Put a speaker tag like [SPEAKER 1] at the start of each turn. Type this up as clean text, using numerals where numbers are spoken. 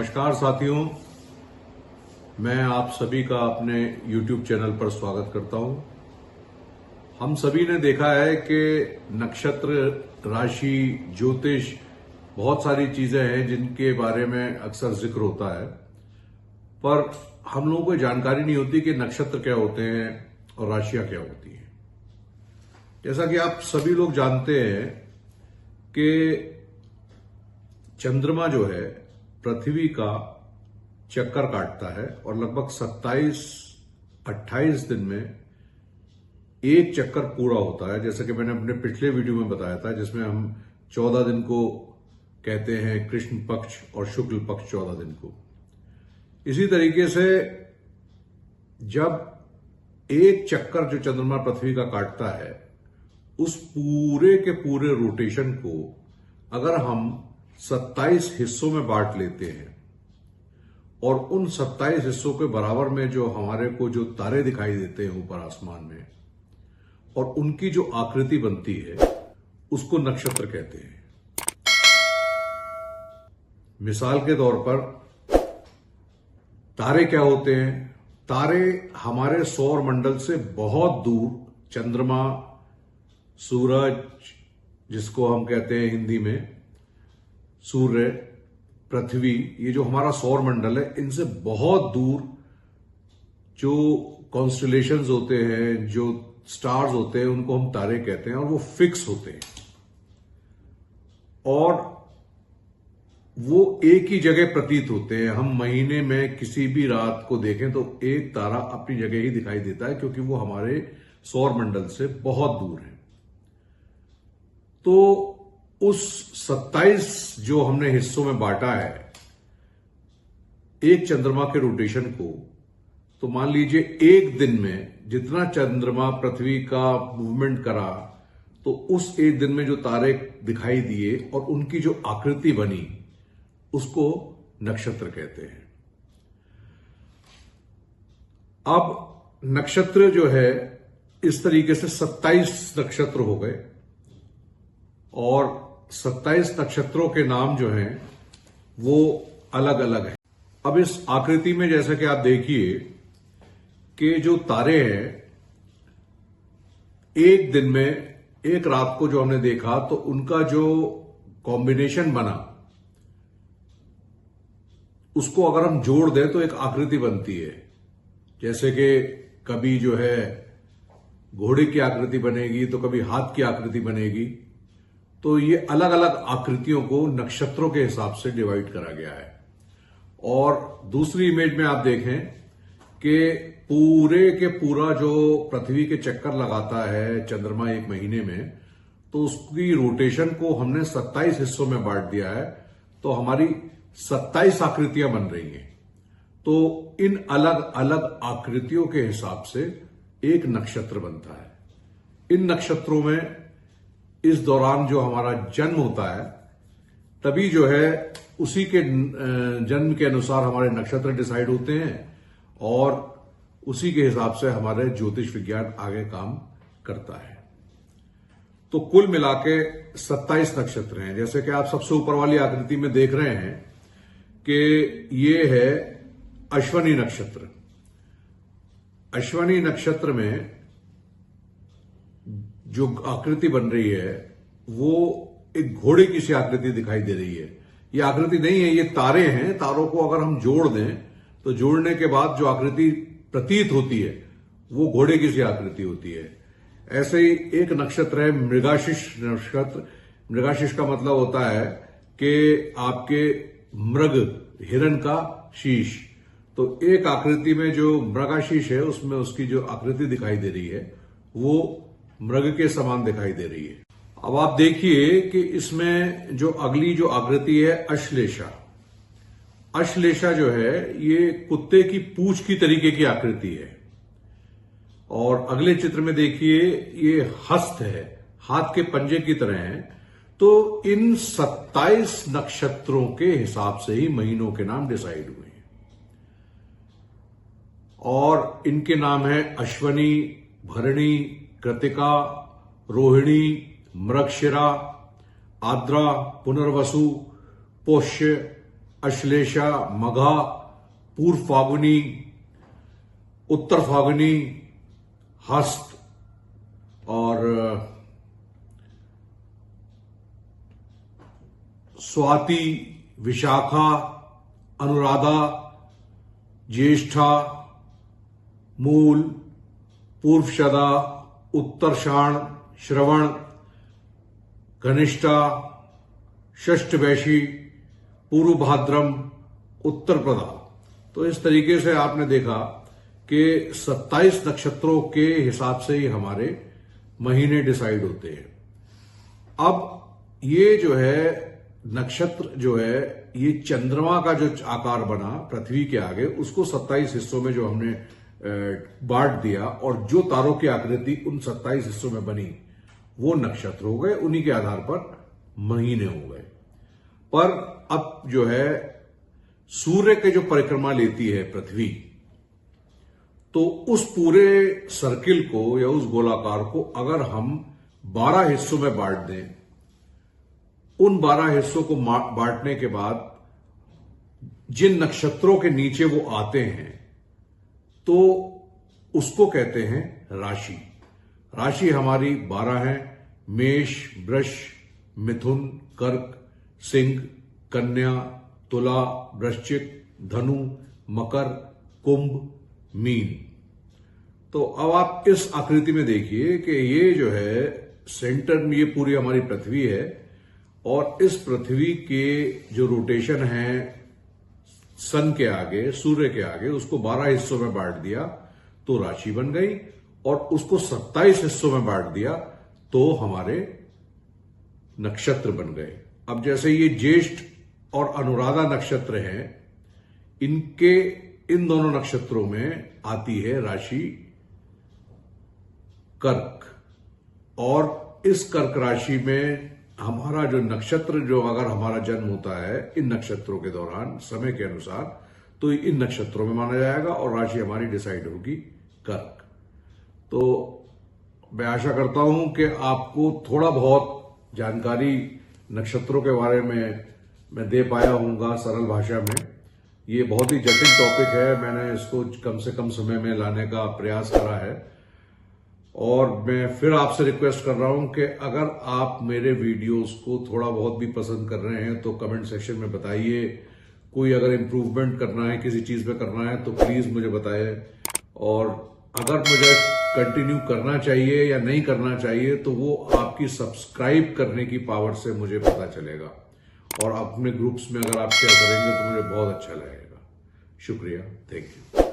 [SPEAKER 1] नमस्कार साथियों, मैं आप सभी का अपने YouTube चैनल पर स्वागत करता हूं। हम सभी ने देखा है कि नक्षत्र, राशि, ज्योतिष, बहुत सारी चीजें हैं जिनके बारे में अक्सर जिक्र होता है, पर हम लोगों को जानकारी नहीं होती कि नक्षत्र क्या होते हैं और राशियां क्या होती हैं। जैसा कि आप सभी लोग जानते हैं कि चंद्रमा जो है पृथ्वी का चक्कर काटता है और लगभग 27-28 दिन में एक चक्कर पूरा होता है। जैसा कि मैंने अपने पिछले वीडियो में बताया था, जिसमें हम 14 दिन को कहते हैं कृष्ण पक्ष और शुक्ल पक्ष 14 दिन को। इसी तरीके से जब एक चक्कर जो चंद्रमा पृथ्वी का काटता है, उस पूरे के पूरे रोटेशन को अगर हम 27 हिस्सों में बांट लेते हैं और उन 27 हिस्सों के बराबर में जो हमारे को जो तारे दिखाई देते हैं ऊपर आसमान में और उनकी जो आकृति बनती है, उसको नक्षत्र कहते हैं। मिसाल के तौर पर तारे क्या होते हैं? तारे हमारे सौर मंडल से बहुत दूर, चंद्रमा, सूरज जिसको हम कहते हैं हिंदी में, सूर्य, पृथ्वी, ये जो हमारा सौर मंडल है, इनसे बहुत दूर जो कॉन्स्टलेशंस होते हैं, जो स्टार्स होते हैं, उनको हम तारे कहते हैं और वो फिक्स होते हैं और वो एक ही जगह प्रतीत होते हैं। हम महीने में किसी भी रात को देखें तो एक तारा अपनी जगह ही दिखाई देता है, क्योंकि वो हमारे सौर मंडल से बहुत दूर है। तो उस 27 जो हमने हिस्सों में बांटा है एक चंद्रमा के रोटेशन को, तो मान लीजिए एक दिन में जितना चंद्रमा पृथ्वी का मूवमेंट करा, तो उस एक दिन में जो तारे दिखाई दिए और उनकी जो आकृति बनी, उसको नक्षत्र कहते हैं। अब नक्षत्र जो है इस तरीके से 27 नक्षत्र हो गए और 27 नक्षत्रों के नाम जो हैं वो अलग अलग हैं। अब इस आकृति में जैसा कि आप देखिए कि जो तारे हैं, एक दिन में, एक रात को जो हमने देखा, तो उनका जो कॉम्बिनेशन बना, उसको अगर हम जोड़ दें तो एक आकृति बनती है। जैसे कि कभी जो है घोड़े की आकृति बनेगी, तो कभी हाथ की आकृति बनेगी। तो ये अलग अलग आकृतियों को नक्षत्रों के हिसाब से डिवाइड करा गया है। और दूसरी इमेज में आप देखें कि पूरे के पूरा जो पृथ्वी के चक्कर लगाता है चंद्रमा एक महीने में, तो उसकी रोटेशन को हमने 27 हिस्सों में बांट दिया है, तो हमारी 27 आकृतियां बन रही हैं। तो इन अलग अलग आकृतियों के हिसाब से एक नक्षत्र बनता है। इन नक्षत्रों में इस दौरान जो हमारा जन्म होता है, तभी जो है उसी के जन्म के अनुसार हमारे नक्षत्र डिसाइड होते हैं और उसी के हिसाब से हमारे ज्योतिष विज्ञान आगे काम करता है। तो कुल मिला के 27 नक्षत्र हैं। जैसे कि आप सबसे ऊपर वाली आकृति में देख रहे हैं कि ये है अश्विनी नक्षत्र। अश्विनी नक्षत्र में जो आकृति बन रही है वो एक घोड़े की सी आकृति दिखाई दे रही है। ये आकृति नहीं है, ये तारे हैं। तारों को अगर हम जोड़ दें तो जोड़ने के बाद जो आकृति प्रतीत होती है वो घोड़े की सी आकृति होती है। ऐसे ही एक नक्षत्र है मृगाशीष नक्षत्र। मृगाशीष का मतलब होता है कि आपके मृग, हिरण का शीश। तो एक आकृति में जो मृगाशीष है, उसमें उसकी जो आकृति दिखाई दे रही है वो मृग के समान दिखाई दे रही है। अब आप देखिए कि इसमें जो अगली जो आकृति है अश्लेषा। अश्लेषा जो है ये कुत्ते की पूंछ की तरीके की आकृति है। और अगले चित्र में देखिए ये हस्त है, हाथ के पंजे की तरह है। तो इन 27 नक्षत्रों के हिसाब से ही महीनों के नाम डिसाइड हुए हैं और इनके नाम है अश्वनी, भरणी, कृतिका, रोहिणी, मृगशिरा, आद्रा, पुनर्वसु, पोष्य, अश्लेषा, मघा, पूर्व फागुनी, उत्तर फागुनी, हस्त और स्वाति, विशाखा, अनुराधा, ज्येष्ठा, मूल, पूर्वषदा, उत्तरषाण, श्रवण, घनिष्ठा, षष्ठवैशी, पूर्व भाद्रम, उत्तरप्रदा। तो इस तरीके से आपने देखा कि 27 नक्षत्रों के हिसाब से ही हमारे महीने डिसाइड होते हैं। अब ये जो है नक्षत्र जो है ये चंद्रमा का जो आकार बना पृथ्वी के आगे, उसको 27 हिस्सों में जो हमने बांट दिया और जो तारों की आकृति उन 27 हिस्सों में बनी वो नक्षत्र हो गए, उन्हीं के आधार पर महीने हो गए। पर अब जो है सूर्य के जो परिक्रमा लेती है पृथ्वी, तो उस पूरे सर्किल को या उस गोलाकार को अगर हम 12 हिस्सों में बांट दें, उन 12 हिस्सों को बांटने के बाद जिन नक्षत्रों के नीचे वो आते हैं तो उसको कहते हैं राशि। राशि हमारी 12 है, मेष, वृष, मिथुन, कर्क, सिंह, कन्या, तुला, वृश्चिक, धनु, मकर, कुंभ, मीन। तो अब आप इस आकृति में देखिए कि ये जो है सेंटर में ये पूरी हमारी पृथ्वी है और इस पृथ्वी के जो रोटेशन है सन के आगे, सूर्य के आगे, उसको 12 हिस्सों में बांट दिया तो राशि बन गई और उसको 27 हिस्सों में बांट दिया तो हमारे नक्षत्र बन गए। अब जैसे ये ज्येष्ठ और अनुराधा नक्षत्र हैं, इन दोनों नक्षत्रों में आती है राशि कर्क और इस कर्क राशि में हमारा जो नक्षत्र जो अगर हमारा जन्म होता है इन नक्षत्रों के दौरान समय के अनुसार तो इन नक्षत्रों में माना जाएगा और राशि हमारी डिसाइड होगी कर्क। तो मैं आशा करता हूं कि आपको थोड़ा बहुत जानकारी नक्षत्रों के बारे में मैं दे पाया हूंगा सरल भाषा में। ये बहुत ही जटिल टॉपिक है, मैंने इसको कम से कम समय में लाने का प्रयास करा है और मैं फिर आपसे रिक्वेस्ट कर रहा हूं कि अगर आप मेरे वीडियोस को थोड़ा बहुत भी पसंद कर रहे हैं तो कमेंट सेक्शन में बताइए। कोई अगर इम्प्रूवमेंट करना है, किसी चीज पे करना है तो प्लीज मुझे बताएं और अगर मुझे कंटिन्यू करना चाहिए या नहीं करना चाहिए तो वो आपकी सब्सक्राइब करने की पावर से मुझे पता चलेगा और अपने ग्रुप्स में अगर आप शेयर करेंगे तो मुझे बहुत अच्छा लगेगा। शुक्रिया, थैंक यू।